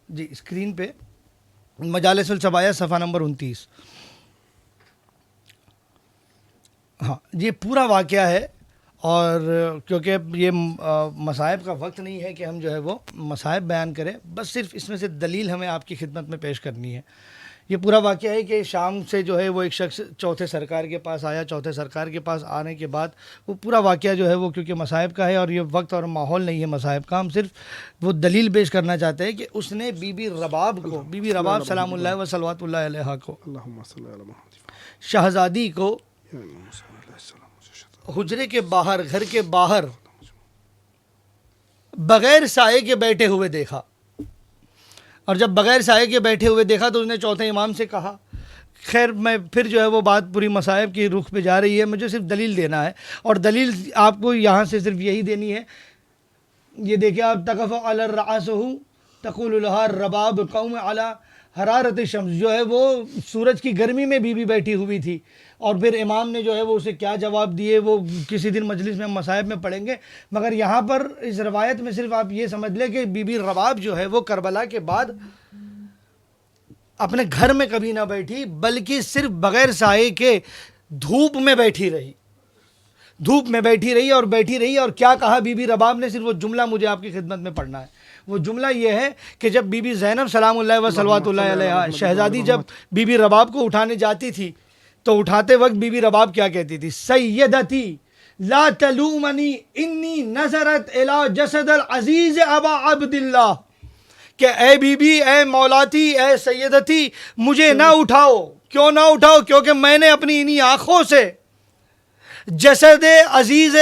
جی اسکرین پہ مجالس الصبایا صفحہ نمبر 29. ہاں یہ پورا واقعہ ہے، اور کیونکہ یہ مصائب کا وقت نہیں ہے کہ ہم جو ہے وہ مصائب بیان کریں، بس صرف اس میں سے دلیل ہمیں آپ کی خدمت میں پیش کرنی ہے. یہ پورا واقعہ ہے کہ شام سے جو ہے وہ ایک شخص چوتھے سرکار کے پاس آیا. چوتھے سرکار کے پاس آنے کے بعد وہ پورا واقعہ جو ہے وہ کیونکہ مصائب کا ہے اور یہ وقت اور ماحول نہیں ہے مصائب کا، ہم صرف وہ دلیل پیش کرنا چاہتے ہیں کہ اس نے بی بی رباب کو، بی بی رباب سلام اللہ و صلوات اللہ علیہا کو، شہزادی کو حجرے کے باہر، گھر کے باہر بغیر سائے کے بیٹھے ہوئے دیکھا. اور جب بغیر سائے کے بیٹھے ہوئے دیکھا تو اس نے چوتھے امام سے کہا. خیر میں پھر جو ہے وہ بات پوری مصائب کی رخ پہ جا رہی ہے، مجھے صرف دلیل دینا ہے، اور دلیل آپ کو یہاں سے صرف یہی دینی ہے. یہ دیکھیں آپ، تقف علی الرعاسہ تقول لها الرباب قوم علی حرارت شمس، جو ہے وہ سورج کی گرمی میں بی بی بیٹھی ہوئی تھی. اور پھر امام نے جو ہے وہ اسے کیا جواب دیے وہ کسی دن مجلس میں مصائب میں پڑھیں گے. مگر یہاں پر اس روایت میں صرف آپ یہ سمجھ لیں کہ بی بی رباب جو ہے وہ کربلا کے بعد اپنے گھر میں کبھی نہ بیٹھی، بلکہ صرف بغیر سائے کے دھوپ میں بیٹھی رہی. دھوپ میں بیٹھی رہی اور بیٹھی رہی. اور کیا کہا بی بی رباب نے؟ صرف وہ جملہ مجھے آپ کی خدمت میں پڑھنا ہے. وہ جملہ یہ ہے کہ جب بی بی زینب سلام اللہ و صلوات اللہ علیہا، شہزادی جب بی بی رباب کو اٹھانے جاتی تھی تو اٹھاتے وقت بی بی رباب کیا کہتی تھی؟ سیدتی لا تلومنی انی نظرت الی جسد العزیز ابا عبداللہ، کہ اے بی بی، اے مولاتی، اے سیدتی، مجھے نہ اٹھاؤ. کیوں نہ اٹھاؤ؟ کیونکہ میں نے اپنی انہی آنکھوں سے جسد عزیز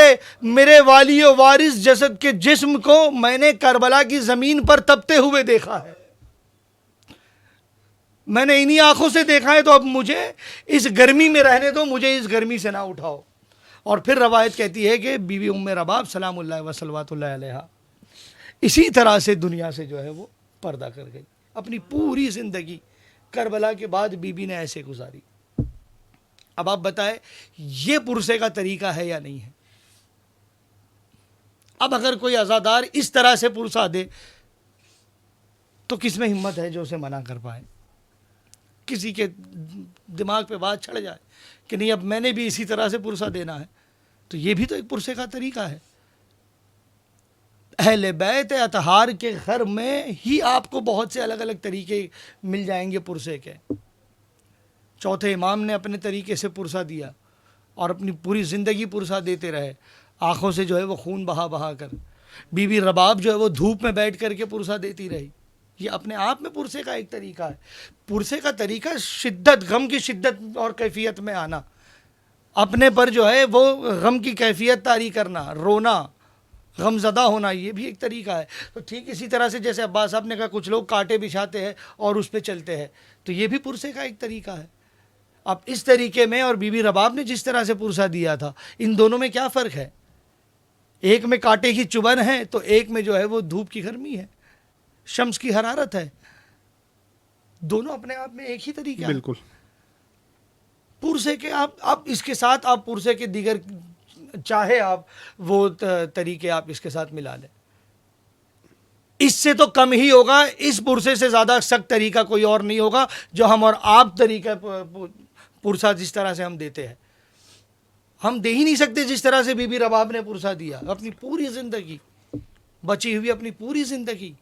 میرے والی و وارث جسد کے جسم کو میں نے کربلا کی زمین پر تپتے ہوئے دیکھا ہے. میں نے انہی آنکھوں سے دیکھا ہے، تو اب مجھے اس گرمی میں رہنے دو، مجھے اس گرمی سے نہ اٹھاؤ. اور پھر روایت کہتی ہے کہ بی بی ام رباب سلام اللہ و صلوات اللہ علیہا اسی طرح سے دنیا سے جو ہے وہ پردہ کر گئی. اپنی پوری زندگی کربلا کے بعد بی بی نے ایسے گزاری. اب آپ بتائیں یہ پرسے کا طریقہ ہے یا نہیں ہے؟ اب اگر کوئی عزادار اس طرح سے پرسہ دے تو کس میں ہمت ہے جو اسے منع کر پائے؟ کسی کے دماغ پہ بات چڑھ جائے کہ نہیں اب میں نے بھی اسی طرح سے پرسہ دینا ہے، تو یہ بھی تو ایک پرسے کا طریقہ ہے. اہل بیت اطہار کے گھر میں ہی آپ کو بہت سے الگ الگ طریقے مل جائیں گے پرسے کے. چوتھے امام نے اپنے طریقے سے پرسا دیا اور اپنی پوری زندگی پرسا دیتے رہے, آنکھوں سے جو ہے وہ خون بہا بہا کر. بی بی رباب جو ہے وہ دھوپ میں بیٹھ کر کے پرسا دیتی رہی. یہ اپنے آپ میں پرسے کا ایک طریقہ ہے. پرسے کا طریقہ شدت, غم کی شدت اور کیفیت میں آنا, اپنے پر جو ہے وہ غم کی کیفیت طاری کرنا, رونا, غم زدہ ہونا, یہ بھی ایک طریقہ ہے. تو ٹھیک اسی طرح سے جیسے عباس صاحب نے کہا کچھ لوگ کانٹے بچھاتے ہیں اور اس پہ چلتے ہیں, تو یہ بھی پرسے کا ایک طریقہ ہے. اب اس طریقے میں اور بی بی رباب نے جس طرح سے پرسا دیا تھا, ان دونوں میں کیا فرق ہے؟ ایک میں کانٹے کی چبھن ہے تو ایک میں جو ہے وہ دھوپ کی گرمی ہے, شمس کی حرارت ہے. دونوں اپنے آپ میں ایک ہی طریقہ ہے. بالکل. پرسے کے آپ اس کے ساتھ آپ پرسے کے دیگر چاہے آپ وہ طریقے آپ اس کے ساتھ ملا لیں, اس سے تو کم ہی ہوگا. اس پرسے سے زیادہ سخت طریقہ کوئی اور نہیں ہوگا جو ہم اور آپ طریقہ پرسا جس طرح سے ہم دیتے ہیں. ہم دے ہی نہیں سکتے جس طرح سے بی بی رباب نے پرسا دیا. اپنی پوری زندگی, بچی ہوئی اپنی پوری زندگی,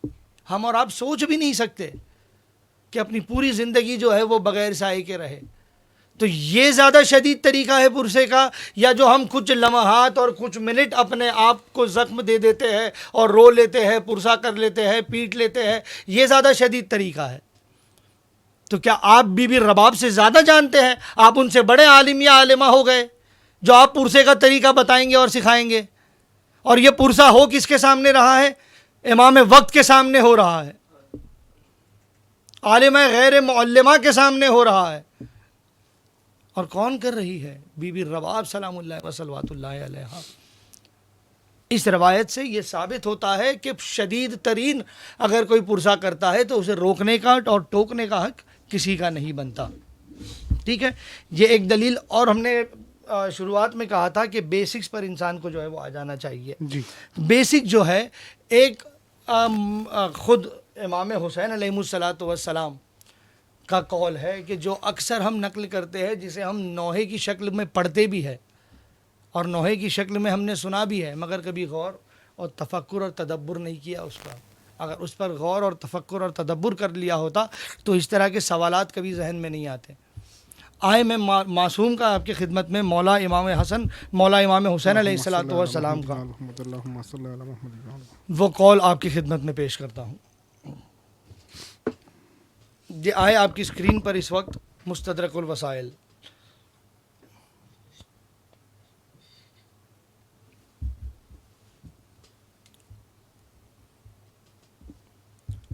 ہم اور آپ سوچ بھی نہیں سکتے کہ اپنی پوری زندگی جو ہے وہ بغیر سائے کے رہے. تو یہ زیادہ شدید طریقہ ہے پرسے کا, یا جو ہم کچھ لمحات اور کچھ منٹ اپنے آپ کو زخم دے دیتے ہیں اور رو لیتے ہیں, پرسا کر لیتے ہیں, پیٹ لیتے ہیں, یہ زیادہ شدید طریقہ ہے. تو کیا آپ بی بی رباب سے زیادہ جانتے ہیں؟ آپ ان سے بڑے عالم یا عالمہ ہو گئے جو آپ پرسے کا طریقہ بتائیں گے اور سکھائیں گے. اور یہ پرسا ہو کس کے سامنے رہا ہے؟ امام وقت کے سامنے ہو رہا ہے, عالمہ غیر معلمہ کے سامنے ہو رہا ہے. اور کون کر رہی ہے؟ بی بی رباب سلام اللہ و صلوات اللہ علیہا. اس روایت سے یہ ثابت ہوتا ہے کہ شدید ترین اگر کوئی پرسا کرتا ہے تو اسے روکنے کا اور ٹوکنے کا حق کسی کا نہیں بنتا. ٹھیک ہے, یہ ایک دلیل. اور ہم نے شروعات میں کہا تھا کہ بیسکس پر انسان کو جو ہے وہ آ جانا چاہیے. جی. بیسک جو ہے ایک خود امام حسین علیہ الصلوۃ والسلام کا قول ہے کہ جو اکثر ہم نقل کرتے ہیں, جسے ہم نوحے کی شکل میں پڑھتے بھی ہے اور نوحے کی شکل میں ہم نے سنا بھی ہے, مگر کبھی غور اور تفکر اور تدبر نہیں کیا اس کا. اگر اس پر غور اور تفکر اور تدبر کر لیا ہوتا تو اس طرح کے سوالات کبھی ذہن میں نہیں آتے. آئے میں معصوم کا آپ کی خدمت میں مولا امام حسن, مولا امام حسین علیہ الصلوۃ والسلام کا وہ قول آپ کی خدمت میں پیش کرتا ہوں. یہ آئے آپ کی اسکرین پر اس وقت مستدرک الوسائل.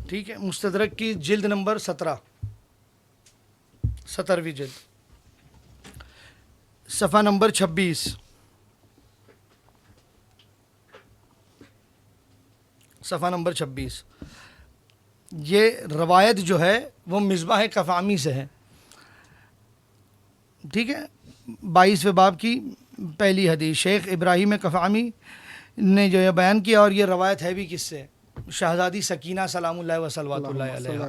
ٹھیک ہے, مستدرک کی جلد نمبر 17ویں جلد, صفحہ نمبر 26. صفحہ نمبر 26. یہ روایت جو ہے وہ مصباح کفامی سے ہے. ٹھیک ہے, 22ویں باب کی پہلی حدیث. شیخ ابراہیم کفامی نے جو یہ بیان کیا, اور یہ روایت ہے بھی کس سے؟ شہزادی سکینہ سلام اللہ و صلوات اللہ علیہ.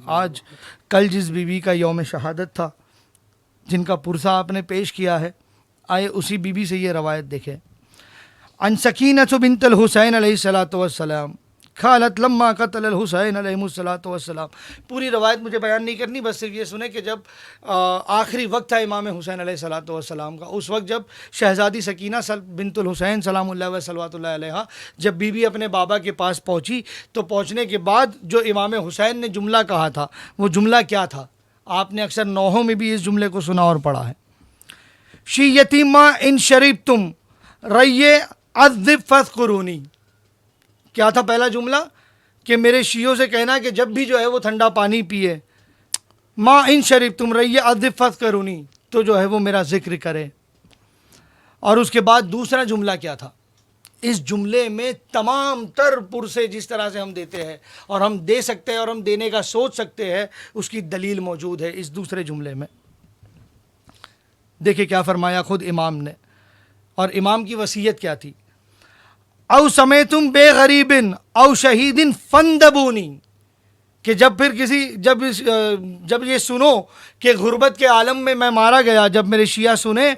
آج کل جس بی بی کا یوم شہادت تھا, جن کا پرسا آپ نے پیش کیا ہے, آئے اسی بی بی سے یہ روایت دیکھیں. عن سکینہ بنت الحسین علیہ الصلوۃ والسلام خالت لما قتل الحسین علیہ الصلوۃ والسلام. پوری روایت مجھے بیان نہیں کرنی, بس صرف یہ سنیں کہ جب آخری وقت تھا امام حسین علیہ الصلوۃ والسلام کا, اس وقت جب شہزادی سکینہ بنت الحسین سلام اللہ و صلوات اللہ علیہ جب بی بی اپنے بابا کے پاس پہنچی, تو پہنچنے کے بعد جو امام حسین نے جملہ کہا تھا, وہ جملہ کیا تھا؟ آپ نے اکثر نوحوں میں بھی اس جملے کو سنا اور پڑھا ہے. شی یتیمہ ان شریف تم ریے عذب فذکرونی. کیا تھا پہلا جملہ؟ کہ میرے شیعوں سے کہنا کہ جب بھی جو ہے وہ ٹھنڈا پانی پیے, ماں ان شریف تم رہیے عذب فذکرونی, تو جو ہے وہ میرا ذکر کرے. اور اس کے بعد دوسرا جملہ کیا تھا؟ اس جملے میں تمام تر پرسے جس طرح سے ہم دیتے ہیں اور ہم دے سکتے ہیں اور ہم دینے کا سوچ سکتے ہیں, اس کی دلیل موجود ہے اس دوسرے جملے میں. دیکھیں کیا فرمایا خود امام نے, اور امام کی وصیت کیا تھی؟ او سمیتم بے غریب او شہید فندبونی, کہ جب پھر جب یہ سنو کہ غربت کے عالم میں مارا گیا, جب میرے شیعہ سنے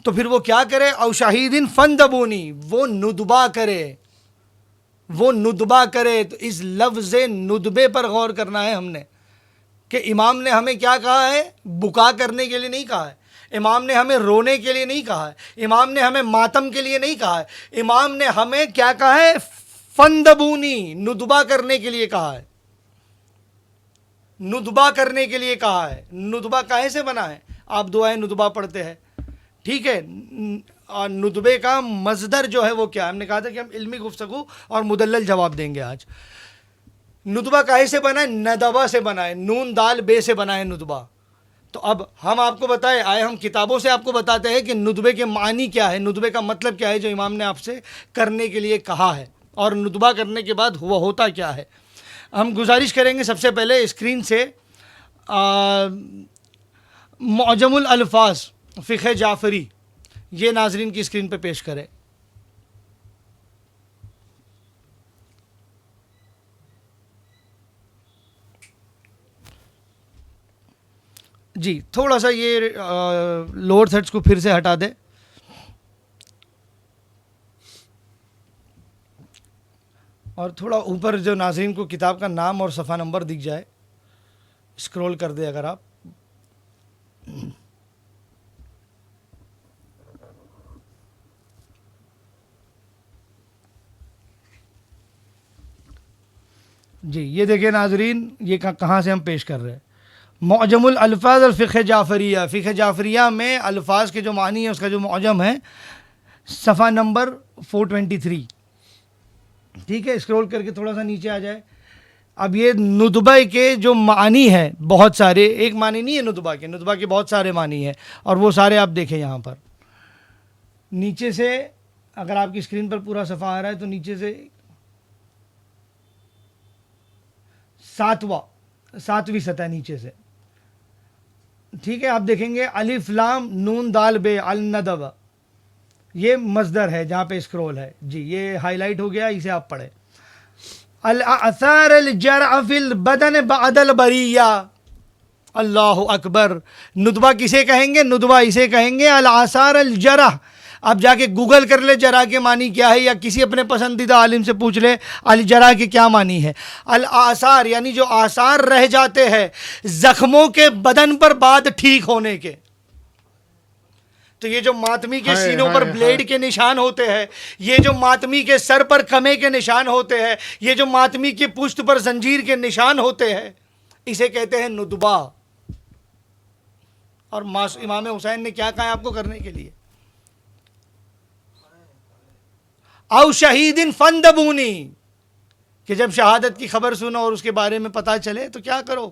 تو پھر وہ کیا کرے؟ او شہید فندبونی, وہ ندبہ کرے, وہ ندبہ کرے. تو اس لفظ ندبے پر غور کرنا ہے ہم نے کہ امام نے ہمیں کیا کہا ہے. بکا کرنے کے لیے نہیں کہا ہے. امام نے ہمیں رونے کے لیے نہیں کہا ہے. امام نے ہمیں ماتم کے لیے نہیں کہا ہے. امام نے ہمیں کیا کہا ہے؟ فندبونی، ندبہ کرنے کے لیے کہا ہے. ندبہ کرنے کے لیے کہا ہے. ندبہ کاہے سے بنا ہے؟ آپ دعائیں ندبہ پڑھتے ہیں، ٹھیک ہے. اور ندبے کا مصدر جو ہے وہ کیا ہے؟ ہم نے کہا تھا کہ ہم علمی گفتگو اور مدلل جواب دیں گے آج. ندبہ کاہے سے بنا ہے؟ ندبہ سے بنا ہے. نون دال بے سے بنا ہے ندبہ. تو اب ہم آپ کو بتائیں، آئے ہم کتابوں سے آپ کو بتاتے ہیں کہ ندبے کے معنی کیا ہے، ندبے کا مطلب کیا ہے جو امام نے آپ سے کرنے کے لیے کہا ہے، اور ندبہ کرنے کے بعد ہوا ہوتا کیا ہے. ہم گزارش کریں گے سب سے پہلے اسکرین سے معجم الالفاظ فقہ جعفری، یہ ناظرین کی اسکرین پہ پیش کرے. جی تھوڑا سا یہ لوور تھرڈس کو پھر سے ہٹا دے. اور تھوڑا اوپر جو ناظرین کو کتاب کا نام اور صفحہ نمبر دکھ جائے اسکرول کر دے اگر آپ. جی یہ دیکھیں ناظرین، یہ کہاں سے ہم پیش کر رہے ہیں. معجم الالفاظ الفقہ جعفریہ، فقہ جعفریہ میں الفاظ کے جو معنی ہے اس کا جو معجم ہے، صفحہ نمبر 423. ٹھیک ہے، اسکرول کر کے تھوڑا سا نیچے آ جائے. اب یہ ندبہ کے جو معنی ہے بہت سارے، ایک معنی نہیں ہے ندبہ کے، ندبہ کے بہت سارے معنی ہیں، اور وہ سارے آپ دیکھیں یہاں پر نیچے سے. اگر آپ کی اسکرین پر پورا صفحہ آ رہا ہے تو نیچے سے ساتویں سطح نیچے سے، ٹھیک ہے، آپ دیکھیں گے الف لام نون دال بے الندب، یہ مصدر ہے جہاں پہ اسکرول ہے. جی یہ ہائی لائٹ ہو گیا، اسے آپ پڑھیں. الاثار الجرع فی البدن بعد البریہ. اللہ اکبر. ندبہ کسے کہیں گے؟ ندبہ اسے کہیں گے الاثار الجرع. آپ جا کے گوگل کر لے جرح کے معنی کیا ہے، یا کسی اپنے پسندیدہ عالم سے پوچھ لے الجرح کے کیا معنی ہے. الاثار یعنی جو آثار رہ جاتے ہیں زخموں کے بدن پر بعد ٹھیک ہونے کے. تو یہ جو ماتمی کے سینوں پر بلیڈ کے نشان ہوتے ہیں، یہ جو ماتمی کے سر پر کمے کے نشان ہوتے ہیں، یہ جو ماتمی کی پشت پر زنجیر کے نشان ہوتے ہیں، اسے کہتے ہیں ندبہ. اور امام حسین نے کیا کہا ہے آپ کو کرنے کے لیے؟ او شہید فندبونی، کہ جب شہادت کی خبر سنو اور اس کے بارے میں پتہ چلے تو کیا کرو؟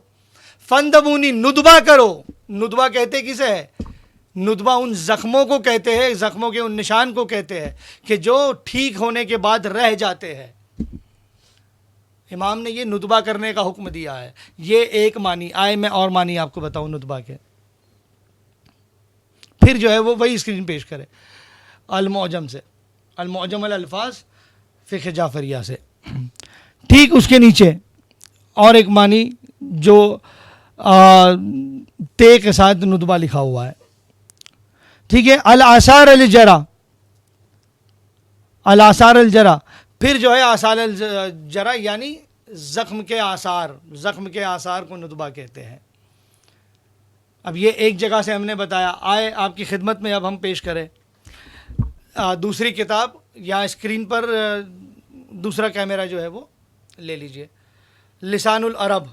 فندبونی، ندبہ کرو. ندبہ کہتے کسے ہے؟ ندبہ ان زخموں کو کہتے ہیں، زخموں کے ان نشان کو کہتے ہیں کہ جو ٹھیک ہونے کے بعد رہ جاتے ہیں. امام نے یہ ندبہ کرنے کا حکم دیا ہے. یہ ایک معنی. آئے میں اور معنی آپ کو بتاؤں ندبہ کے، پھر جو ہے وہ وہی اسکرین پیش کرے المعجم سے، المعجم الالفاظ فقہ جعفریہ سے. ٹھیک اس کے نیچے اور ایک معنی جو تے کے ساتھ ندبہ لکھا ہوا ہے، ٹھیک ہے، الاثار الجرع. الاثار الجرع پھر جو ہے آثار الجرع یعنی زخم کے آثار، زخم کے آثار کو ندبہ کہتے ہیں. اب یہ ایک جگہ سے ہم نے بتایا. آئے آپ کی خدمت میں اب ہم پیش کریں دوسری کتاب. یہاں اسکرین پر دوسرا کیمرہ جو ہے وہ لے لیجئے. لسان العرب